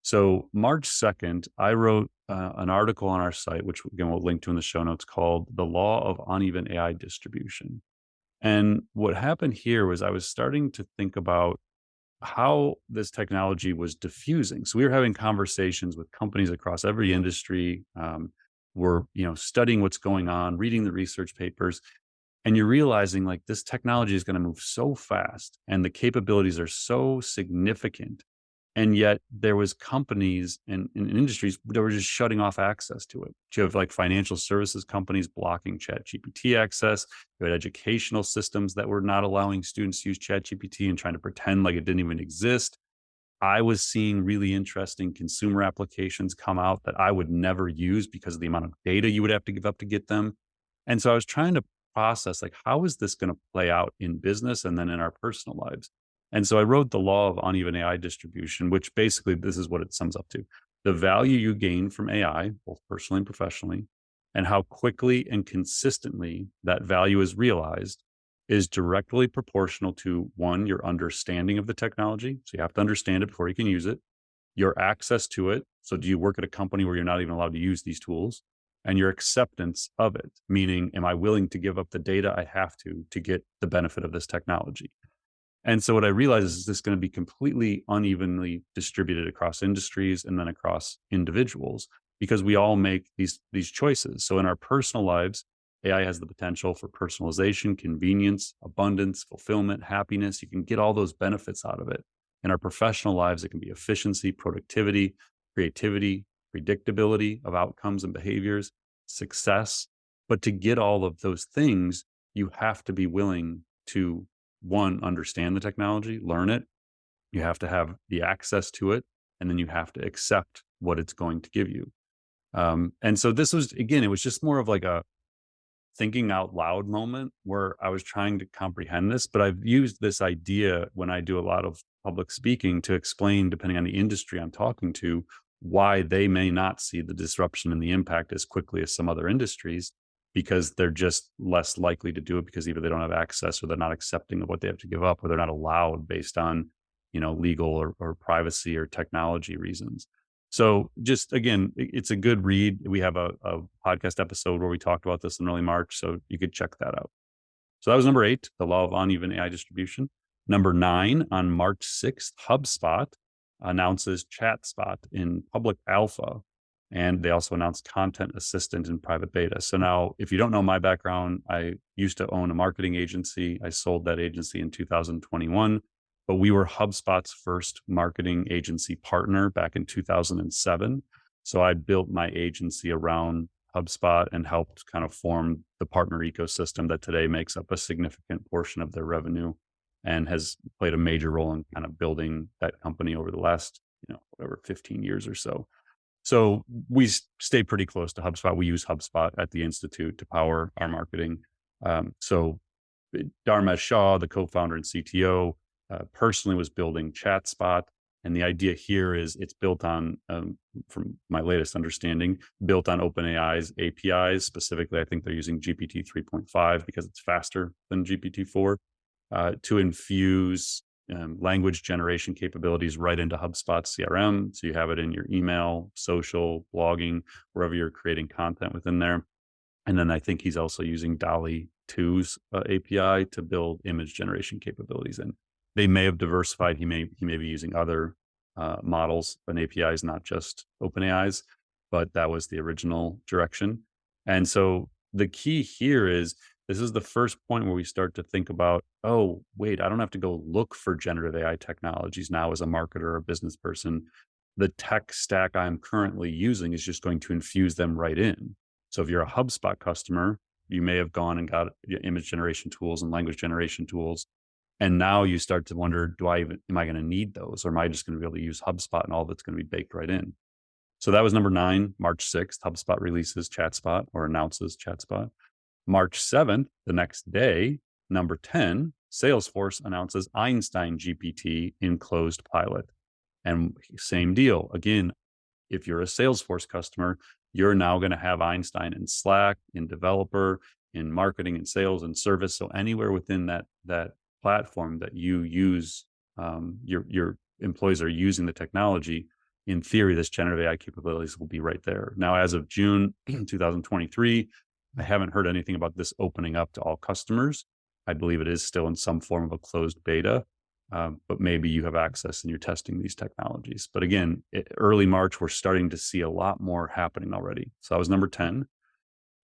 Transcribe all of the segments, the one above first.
So March 2nd, I wrote an article on our site, which again we'll link to in the show notes, called "The Law of Uneven AI Distribution." And what happened here was I was starting to think about how this technology was diffusing. So we were having conversations with companies across every industry. We're studying what's going on, reading the research papers, and you're realizing like this technology is going to move so fast, and the capabilities are so significant, and yet there was companies and industries that were just shutting off access to it. You have like financial services companies blocking ChatGPT access. You had educational systems that were not allowing students to use ChatGPT and trying to pretend like it didn't even exist. I was seeing really interesting consumer applications come out that I would never use because of the amount of data you would have to give up to get them. And so I was trying to process like, how is this going to play out in business and then in our personal lives? And so I wrote The Law of Uneven AI Distribution, which basically this is what it sums up to: the value you gain from AI, both personally and professionally, and how quickly and consistently that value is realized is directly proportional to, one, your understanding of the technology. So you have to understand it before you can use it, your access to it. So do you work at a company where you're not even allowed to use these tools? And your acceptance of it, meaning, am I willing to give up the data I have to get the benefit of this technology? And so what I realized is this going to be completely unevenly distributed across industries and then across individuals, because we all make these choices. So in our personal lives, AI has the potential for personalization, convenience, abundance, fulfillment, happiness. You can get all those benefits out of it. In our professional lives, it can be efficiency, productivity, creativity, predictability of outcomes and behaviors, success. But to get all of those things, you have to be willing to, one, understand the technology, learn it. You have to have the access to it, and then you have to accept what it's going to give you. And so this was, again, it was just more of like a thinking out loud moment where I was trying to comprehend this. But I've used this idea when I do a lot of public speaking to explain, depending on the industry I'm talking to, why they may not see the disruption and the impact as quickly as some other industries, because they're just less likely to do it because either they don't have access, or they're not accepting of what they have to give up, or they're not allowed based on legal or privacy or technology reasons. So just again, it's a good read. We have a podcast episode where we talked about this in early March, so you could check that out. So that was number 8, The Law of Uneven AI Distribution. Number 9, on March 6th, HubSpot announces ChatSpot in public alpha. And they also announced Content Assistant in private beta. So now, if you don't know my background, I used to own a marketing agency. I sold that agency in 2021, but we were HubSpot's first marketing agency partner back in 2007. So I built my agency around HubSpot and helped kind of form the partner ecosystem that today makes up a significant portion of their revenue and has played a major role in kind of building that company over the last, 15 years or so. So we stay pretty close to HubSpot. We use HubSpot at the Institute to power our marketing. So Dharmesh Shah, the co-founder and CTO, personally was building ChatSpot. And the idea here is it's built on, from my latest understanding, built on OpenAI's APIs. Specifically, I think they're using GPT 3.5 because it's faster than GPT 4 to infuse language generation capabilities right into HubSpot's CRM. So you have it in your email, social, blogging, wherever you're creating content within there. And then I think he's also using DALL-E 2's API to build image generation capabilities in. They may have diversified. He may be using other models and APIs, not just OpenAI's, but that was the original direction. And so the key here is, this is the first point where we start to think about, oh, wait, I don't have to go look for generative AI technologies now as a marketer or a business person. The tech stack I'm currently using is just going to infuse them right in. So if you're a HubSpot customer, you may have gone and got image generation tools and language generation tools. And now you start to wonder, am I going to need those? Or am I just going to be able to use HubSpot and all of it's going to be baked right in? So that was number 9, March 6th, HubSpot releases ChatSpot or announces ChatSpot. March 7th, the next day, number 10, Salesforce announces Einstein GPT in closed pilot. And same deal. Again, if you're a Salesforce customer, you're now going to have Einstein in Slack, in developer, in marketing and sales and service. So anywhere within that platform that you use, your employees are using the technology, in theory, this generative AI capabilities will be right there. Now, as of June 2023, I haven't heard anything about this opening up to all customers. I believe it is still in some form of a closed beta, but maybe you have access and you're testing these technologies. But again, early March, we're starting to see a lot more happening already. So that was number 10.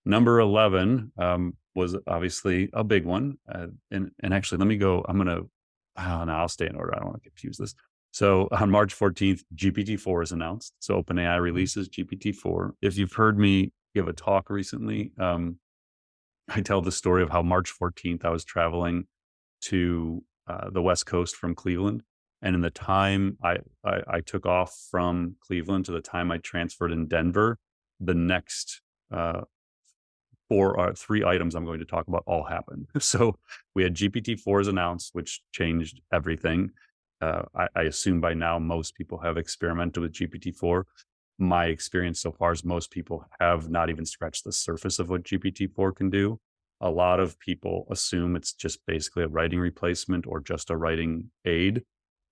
Number 11 was obviously a big one. And actually, let me go. No, I'll stay in order. I don't want to confuse this. So on March 14th, GPT-4 is announced. So OpenAI releases GPT-4. If you've heard me give a talk recently, I tell the story of how March 14th, I was traveling to the West Coast from Cleveland. And in the time I took off from Cleveland to the time I transferred in Denver, the next 3 items I'm going to talk about all happened. So we had GPT-4 is announced, which changed everything. I assume by now most people have experimented with GPT-4. My experience so far is most people have not even scratched the surface of what GPT-4 can do. A lot of people assume it's just basically a writing replacement or just a writing aid.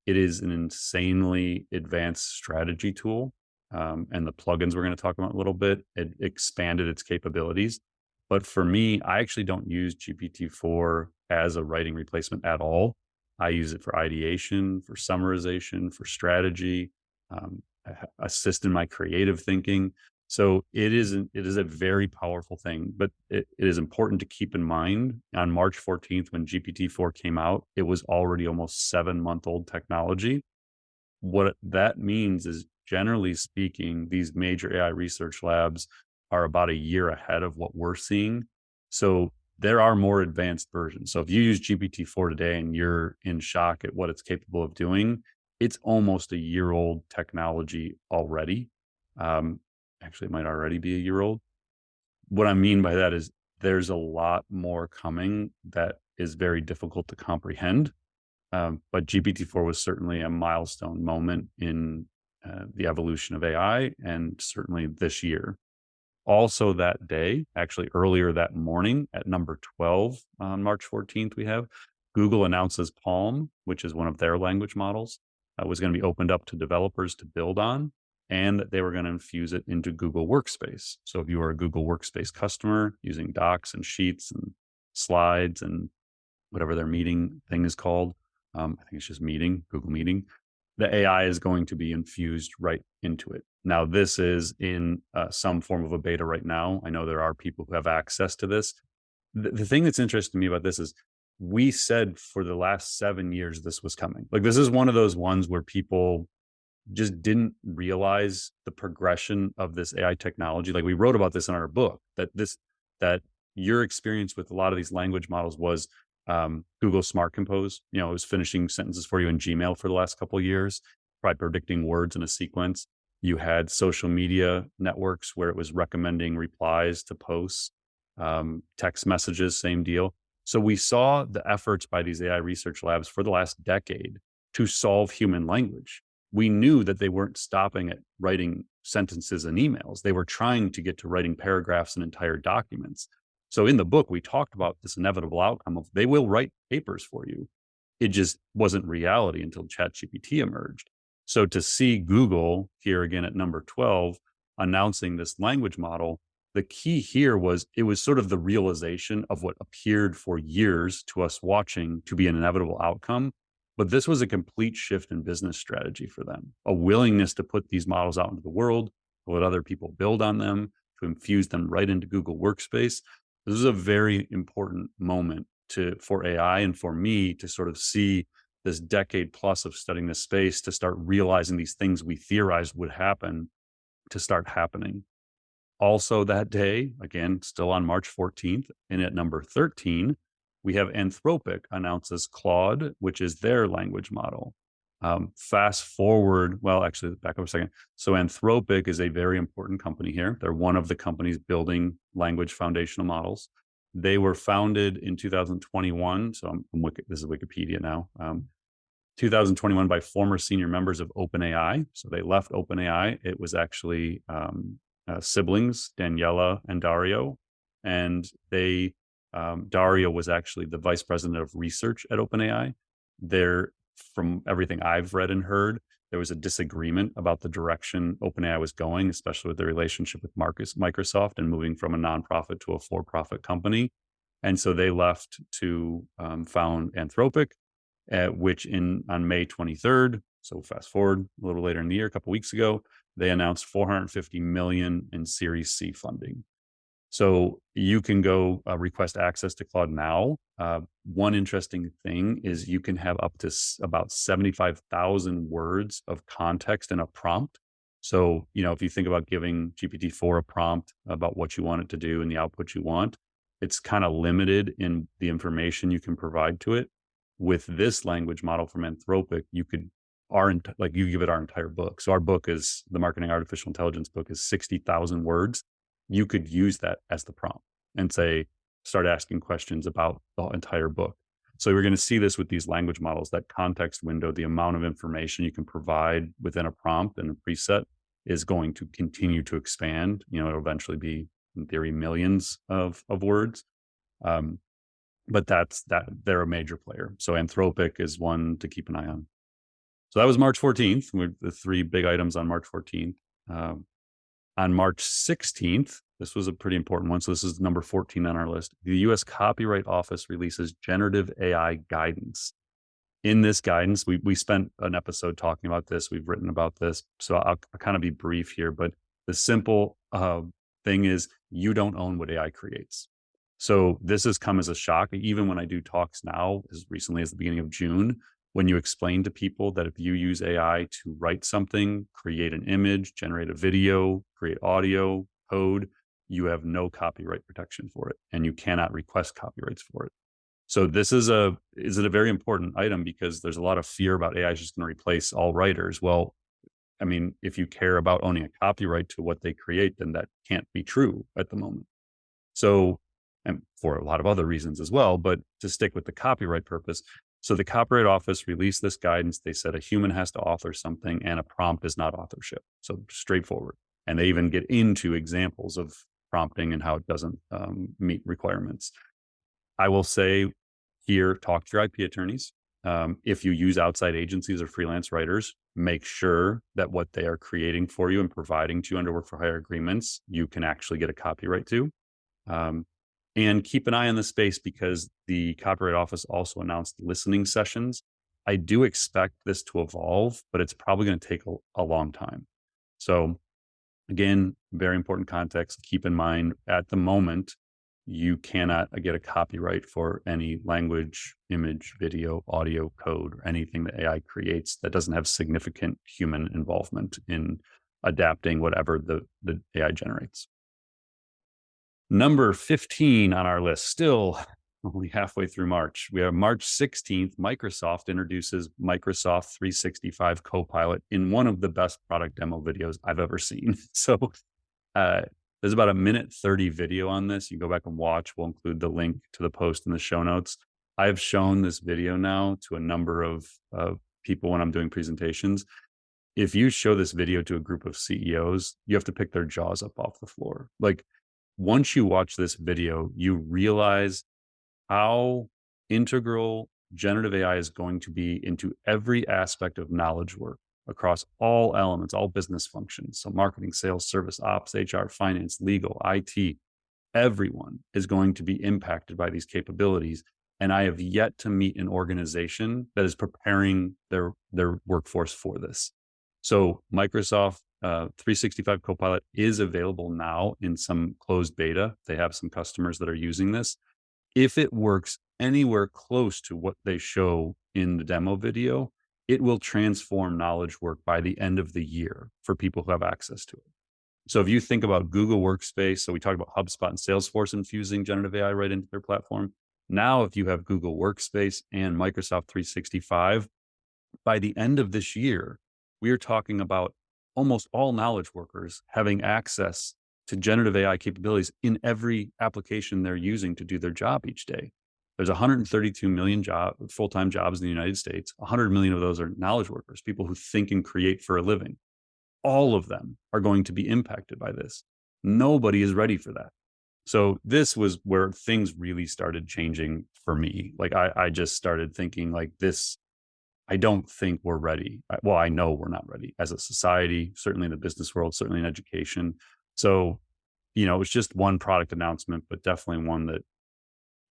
It is an insanely advanced strategy tool. And the plugins we're going to talk about in a little bit, it expanded its capabilities. But for me, I actually don't use GPT-4 as a writing replacement at all. I use it for ideation, for summarization, for strategy, assist in my creative thinking. So it is a very powerful thing, but it is important to keep in mind on March 14th, when GPT-4 came out, it was already almost 7-month-old technology. What that means is, generally speaking, these major AI research labs are about a year ahead of what we're seeing. So there are more advanced versions. So if you use GPT-4 today and you're in shock at what it's capable of doing, it's almost a year-old technology already. Actually, it might already be a year old. What I mean by that is there's a lot more coming that is very difficult to comprehend. But GPT-4 was certainly a milestone moment in the evolution of AI, and certainly this year. Also that day, actually earlier that morning at number 12 on March 14th, we have Google announces Palm, which is one of their language models, was going to be opened up to developers to build on, and that they were going to infuse it into Google Workspace. So if you are a Google Workspace customer using Docs and Sheets and Slides and whatever their meeting thing is called, I think it's just Meeting, Google Meeting, the AI is going to be infused right into it. Now, this is in some form of a beta right now. I know there are people who have access to this. The thing that's interesting to me about this is we said for the last 7 years this was coming. Like, this is one of those ones where people just didn't realize the progression of this AI technology. Like, we wrote about this in our book, that your experience with a lot of these language models was Google Smart Compose. It was finishing sentences for you in Gmail for the last couple of years, probably predicting words in a sequence. You had social media networks where it was recommending replies to posts, text messages, same deal. So we saw the efforts by these AI research labs for the last decade to solve human language. We knew that they weren't stopping at writing sentences and emails. They were trying to get to writing paragraphs and entire documents. So in the book, we talked about this inevitable outcome of they will write papers for you. It just wasn't reality until ChatGPT emerged. So to see Google here again at number 12 announcing this language model, the key here was it was sort of the realization of what appeared for years to us watching to be an inevitable outcome. But this was a complete shift in business strategy for them, a willingness to put these models out into the world, to let other people build on them, to infuse them right into Google Workspace. This is a very important moment for AI and for me to sort of see this decade plus of studying this space to start realizing these things we theorized would happen to start happening. Also that day, again, still on March 14th, and at number 13, we have Anthropic announces Claude, which is their language model. Fast forward, well, actually, back up a second. So Anthropic is a very important company here. They're one of the companies building language foundational models. They were founded in 2021. So this is Wikipedia now. 2021 by former senior members of OpenAI. So they left OpenAI. It was actually siblings, Daniela and Dario. And Dario was actually the vice president of research at OpenAI. From everything I've read and heard, there was a disagreement about the direction OpenAI was going, especially with the relationship with Microsoft and moving from a nonprofit to a for-profit company. And so they left to found Anthropic, which on May 23rd, so fast forward a little later in the year, a couple weeks ago, they announced 450 million in Series C funding. So you can go request access to Claude now. One interesting thing is you can have up to about 75,000 words of context in a prompt. So, if you think about giving GPT-4 a prompt about what you want it to do and the output you want, it's kind of limited in the information you can provide to it. With this language model from Anthropic, you give it our entire book. So our book is the Marketing Artificial Intelligence book is 60,000 words. You could use that as the prompt and start asking questions about the entire book. So we're going to see this with these language models, that context window, the amount of information you can provide within a prompt and a preset is going to continue to expand. It'll eventually be, in theory, millions of words. But they're a major player. So Anthropic is one to keep an eye on. So that was March 14th, with the three big items on March 14th. On March 16th, this was a pretty important one. So this is number 14 on our list. The U.S. Copyright Office releases Generative AI Guidance. In this guidance, we spent an episode talking about this. We've written about this. So I'll kind of be brief here. But the simple thing is you don't own what AI creates. So this has come as a shock. Even when I do talks now, as recently as the beginning of June, when you explain to people that if you use AI to write something, create an image, generate a video, create audio, code, you have no copyright protection for it, and you cannot request copyrights for it. So this is a very important item because there's a lot of fear about AI is just going to replace all writers. Well, I mean, if you care about owning a copyright to what they create, then that can't be true at the moment. So, and for a lot of other reasons as well, but to stick with the copyright purpose, so the Copyright Office released this guidance. They said a human has to author something and a prompt is not authorship. So straightforward. And they even get into examples of prompting and how it doesn't meet requirements. I will say here, talk to your IP attorneys. If you use outside agencies or freelance writers, make sure that what they are creating for you and providing to you under work for hire agreements, you can actually get a copyright to. And keep an eye on the space because the Copyright Office also announced listening sessions. I do expect this to evolve, but it's probably going to take a long time. So again, very important context. Keep in mind, at the moment, you cannot get a copyright for any language, image, video, audio, code, or anything that AI creates that doesn't have significant human involvement in adapting whatever the AI generates. Number 15 on our list, still only halfway through March. We have March 16th, Microsoft introduces Microsoft 365 Copilot in one of the best product demo videos I've ever seen. So there's about a minute 30 video on this. You go back and watch. We'll include the link to the post in the show notes. I've shown this video now to a number of people when I'm doing presentations. If you show this video to a group of CEOs, you have to pick their jaws up off the floor. Like, once you watch this video, you realize how integral generative AI is going to be into every aspect of knowledge work across all elements, all business functions. So marketing, sales, service, ops, HR, finance, legal, IT, everyone is going to be impacted by these capabilities. And I have yet to meet an organization that is preparing their workforce for this. So Microsoft 365 Copilot is available now in some closed beta. They have some customers that are using this. If it works anywhere close to what they show in the demo video, it will transform knowledge work by the end of the year for people who have access to it. So if you think about Google Workspace, so we talked about HubSpot and Salesforce infusing generative AI right into their platform. Now, if you have Google Workspace and Microsoft 365, by the end of this year, we are talking about almost all knowledge workers having access to generative AI capabilities in every application they're using to do their job each day. There's 132 million full-time jobs in the United States. 100 million of those are knowledge workers, people who think and create for a living. All of them are going to be impacted by this. Nobody is ready for that. So this was where things really started changing for me. Like I just started thinking like this, I don't think we're ready. Well, I know we're not ready as a society, certainly in the business world, certainly in education. So, it was just one product announcement, but definitely one that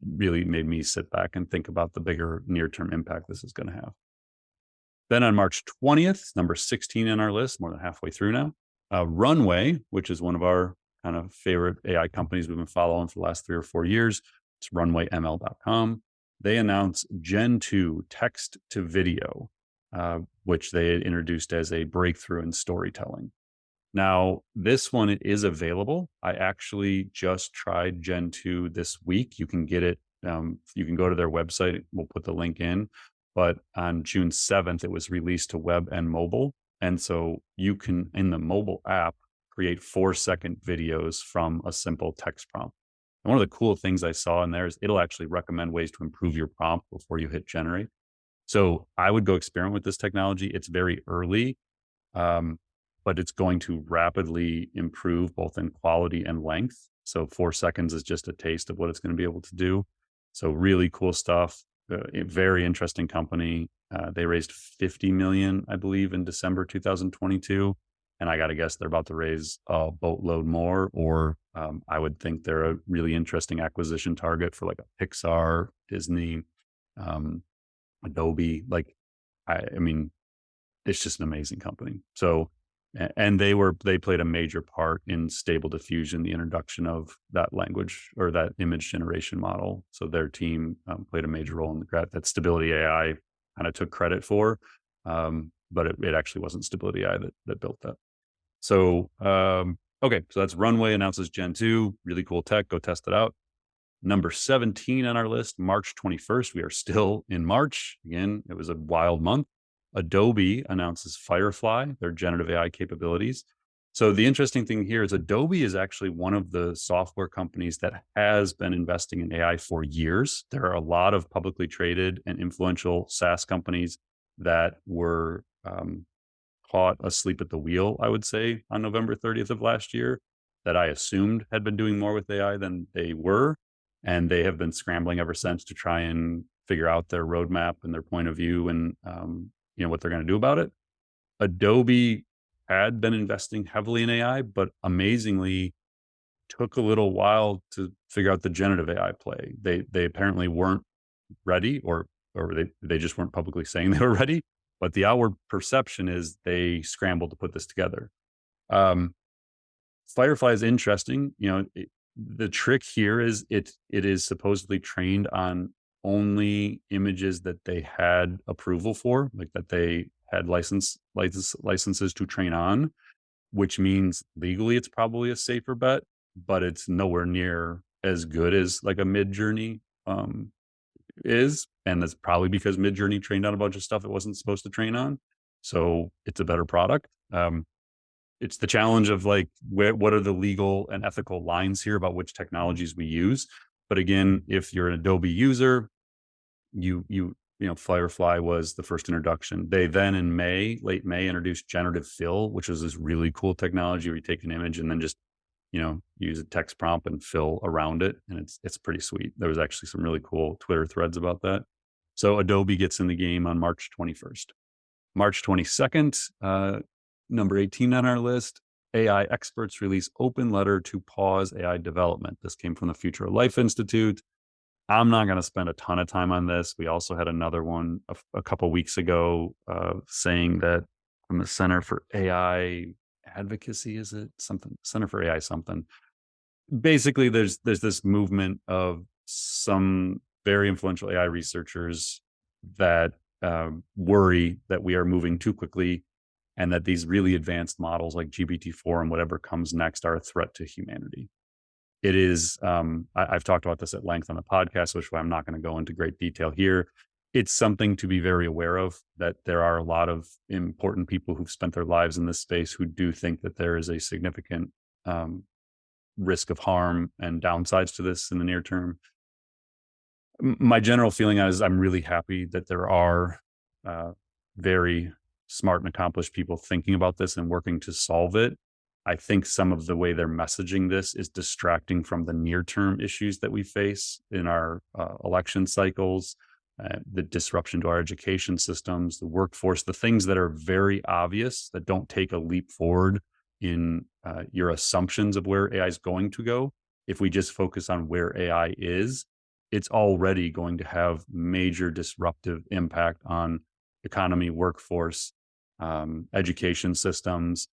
really made me sit back and think about the bigger near-term impact this is going to have. Then on March 20th, number 16 on our list, more than halfway through now, Runway, which is one of our kind of favorite AI companies we've been following for the last 3 or 4 years. It's runwayml.com. They announced Gen 2 text to video, which they had introduced as a breakthrough in storytelling. Now, this one is available. I actually just tried Gen 2 this week. You can get it. You can go to their website. We'll put the link in. But on June 7th, it was released to web and mobile. And so you can, in the mobile app, create 4-second videos from a simple text prompt. And one of the cool things I saw in there is it'll actually recommend ways to improve your prompt before you hit generate. So I would go experiment with this technology. It's very early. But it's going to rapidly improve both in quality and length. So 4 seconds is just a taste of what it's going to be able to do. So really cool stuff. A very interesting company. They raised 50 million, I believe, in December 2022. And I got to guess they're about to raise a boatload more, or I would think they're a really interesting acquisition target for like a Pixar, Disney, Adobe. Like, I mean, it's just an amazing company. So, and they played a major part in Stable Diffusion, the introduction of that language or that image generation model. So their team played a major role in that Stability AI kind of took credit for, but it actually wasn't Stability AI that built that. So, okay, so that's Runway announces Gen 2, really cool tech. Go test it out. Number 17 on our list, March 21st. We are still in March. Again, it was a wild month. Adobe announces Firefly, their generative AI capabilities. So the interesting thing here is Adobe is actually one of the software companies that has been investing in AI for years. There are a lot of publicly traded and influential SaaS companies that were caught asleep at the wheel, I would say, on November 30th of last year, that I assumed had been doing more with AI than they were. And they have been scrambling ever since to try and figure out their roadmap and their point of view and what they're going to do about it. Adobe had been investing heavily in AI, but amazingly took a little while to figure out the generative AI play. They apparently weren't ready, or they just weren't publicly saying they were ready. But the outward perception is they scrambled to put this together. Firefly is interesting. The trick here is it is supposedly trained on only images that they had approval for, like that they had licenses to train on, which means legally it's probably a safer bet, but it's nowhere near as good as like a Midjourney is. And that's probably because Midjourney trained on a bunch of stuff it wasn't supposed to train on. So it's a better product. It's the challenge of like, what are the legal and ethical lines here about which technologies we use? But again, if you're an Adobe user, Firefly was the first introduction. They then in late May, introduced Generative Fill, which is this really cool technology where you take an image and then just, use a text prompt and fill around it. And it's pretty sweet. There was actually some really cool Twitter threads about that. So Adobe gets in the game on March 21st. March 22nd, number 18 on our list, AI experts release open letter to pause AI development. This came from the Future of Life Institute. I'm not going to spend a ton of time on this. We also had another one a couple weeks ago saying that from the Center for AI Advocacy, is it something? Center for AI something. Basically, there's this movement of some very influential AI researchers that worry that we are moving too quickly and that these really advanced models like GPT-4 and whatever comes next are a threat to humanity. It is, I've talked about this at length on the podcast, which I'm not going to go into great detail here. It's something to be very aware of, that there are a lot of important people who've spent their lives in this space who do think that there is a significant risk of harm and downsides to this in the near term. My general feeling is I'm really happy that there are very smart and accomplished people thinking about this and working to solve it. I think some of the way they're messaging this is distracting from the near-term issues that we face in our election cycles, the disruption to our education systems, the workforce, the things that are very obvious that don't take a leap forward in your assumptions of where AI is going to go. If we just focus on where AI is, it's already going to have major disruptive impact on economy, workforce, education systems,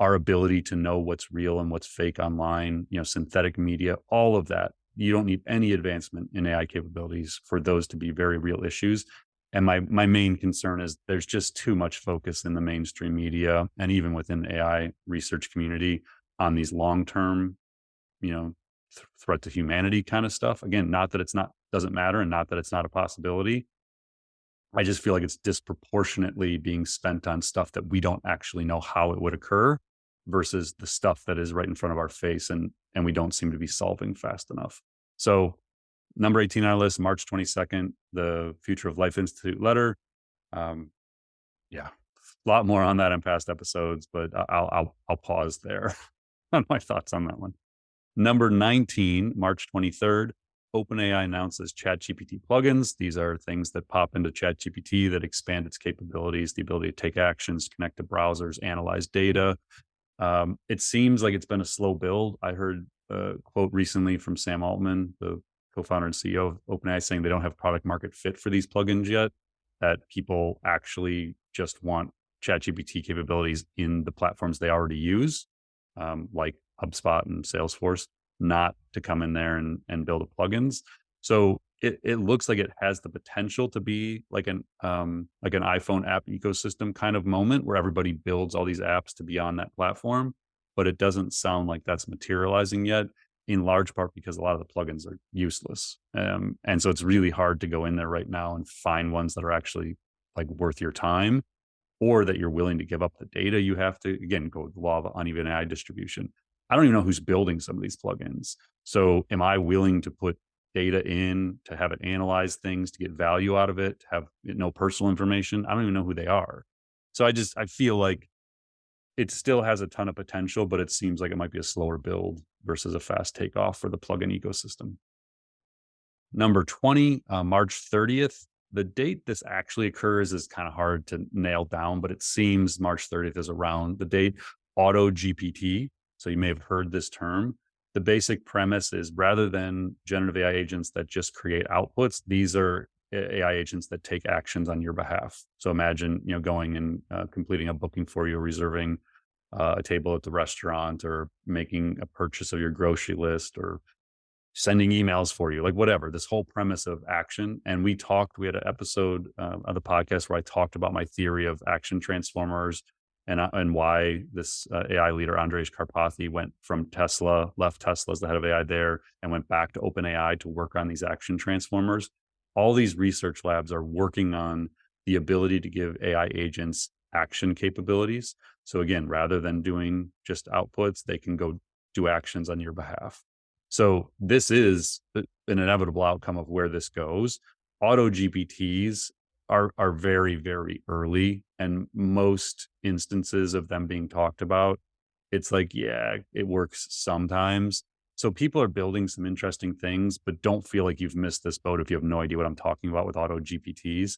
our ability to know what's real and what's fake online, synthetic media, all of that. You don't need any advancement in AI capabilities for those to be very real issues. And my main concern is there's just too much focus in the mainstream media and even within the AI research community on these long-term, threat to humanity kind of stuff. Again, not that it's not doesn't matter and not that it's not a possibility. I just feel like it's disproportionately being spent on stuff that we don't actually know how it would occur versus the stuff that is right in front of our face and we don't seem to be solving fast enough. So number 18 on our list, March 22nd, the Future of Life Institute letter. Yeah, a lot more on that in past episodes, but I'll pause there on my thoughts on that one. Number 19, March 23rd, OpenAI announces ChatGPT plugins. These are things that pop into ChatGPT that expand its capabilities, the ability to take actions, connect to browsers, analyze data. It seems like it's been a slow build. I heard a quote recently from Sam Altman, the co-founder and CEO of OpenAI, saying they don't have product market fit for these plugins yet, that people actually just want ChatGPT capabilities in the platforms they already use, like HubSpot and Salesforce, not to come in there and build a plugins. So it looks like it has the potential to be like an iPhone app ecosystem kind of moment where everybody builds all these apps to be on that platform, but it doesn't sound like that's materializing yet, in large part because a lot of the plugins are useless. And so it's really hard to go in there right now and find ones that are actually like worth your time, or that you're willing to give up the data you have to, again, go with the law of uneven AI distribution. I don't even know who's building some of these plugins. So am I willing to put data in to have it analyze things, to get value out of it, to have no personal information? I don't even know who they are. So I feel like it still has a ton of potential, but it seems like it might be a slower build versus a fast takeoff for the plugin ecosystem. Number 20, March 30th. The date this actually occurs is kind of hard to nail down, but it seems March 30th is around the date. Auto GPT. So you may have heard this term. The basic premise is rather than generative AI agents that just create outputs, these are AI agents that take actions on your behalf. So imagine, going and completing a booking for you, reserving a table at the restaurant, or making a purchase of your grocery list, or sending emails for you, like whatever, this whole premise of action. And we had an episode of the podcast where I talked about my theory of action transformers and why this AI leader, Andrej Karpathy, went from Tesla, left Tesla as the head of AI there, and went back to OpenAI to work on these action transformers. All these research labs are working on the ability to give AI agents action capabilities. So again, rather than doing just outputs, they can go do actions on your behalf. So this is an inevitable outcome of where this goes. Auto GPTs are very, very early, and most instances of them being talked about, it's like, yeah, it works sometimes. So people are building some interesting things, but don't feel like you've missed this boat if you have no idea what I'm talking about with auto GPTs.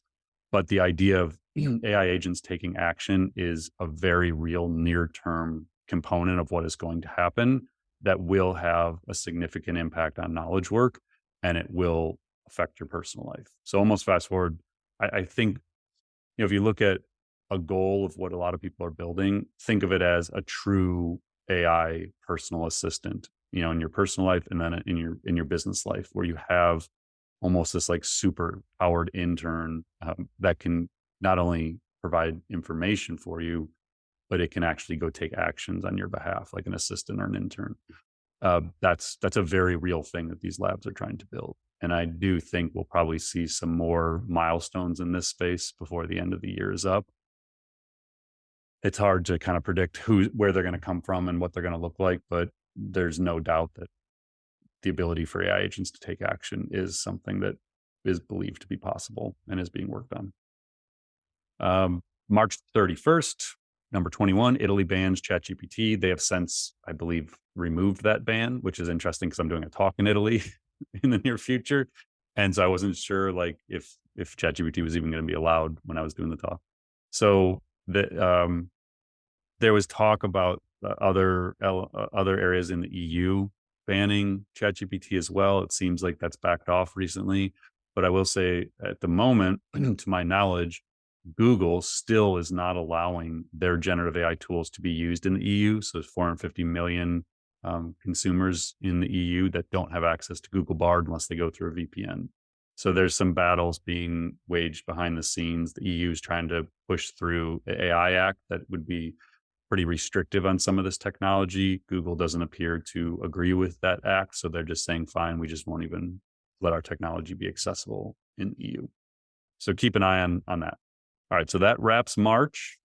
But the idea of AI agents taking action is a very real near-term component of what is going to happen that will have a significant impact on knowledge work, and it will affect your personal life. So almost fast forward, I think, if you look at a goal of what a lot of people are building, think of it as a true AI personal assistant, in your personal life and then in your business life, where you have almost this like super powered intern that can not only provide information for you, but it can actually go take actions on your behalf, like an assistant or an intern. That's a very real thing that these labs are trying to build. And I do think we'll probably see some more milestones in this space before the end of the year is up. It's hard to kind of predict where they're going to come from and what they're going to look like, but there's no doubt that the ability for AI agents to take action is something that is believed to be possible and is being worked on. March 31st, number 21, Italy bans ChatGPT. They have since, I believe, removed that ban, which is interesting because I'm doing a talk in Italy in the near future. And so I wasn't sure if if ChatGPT was even going to be allowed when I was doing the talk. So there was talk about other areas in the EU banning ChatGPT as well. It seems like that's backed off recently. But I will say at the moment, to my knowledge, Google still is not allowing their generative AI tools to be used in the EU. So there's 450 million consumers in the EU that don't have access to Google Bard unless they go through a VPN. So there's some battles being waged behind the scenes. The EU is trying to push through the AI Act that would be pretty restrictive on some of this technology. Google doesn't appear to agree with that act. So they're just saying, fine, we just won't even let our technology be accessible in EU. So keep an eye on that. All right. So that wraps March.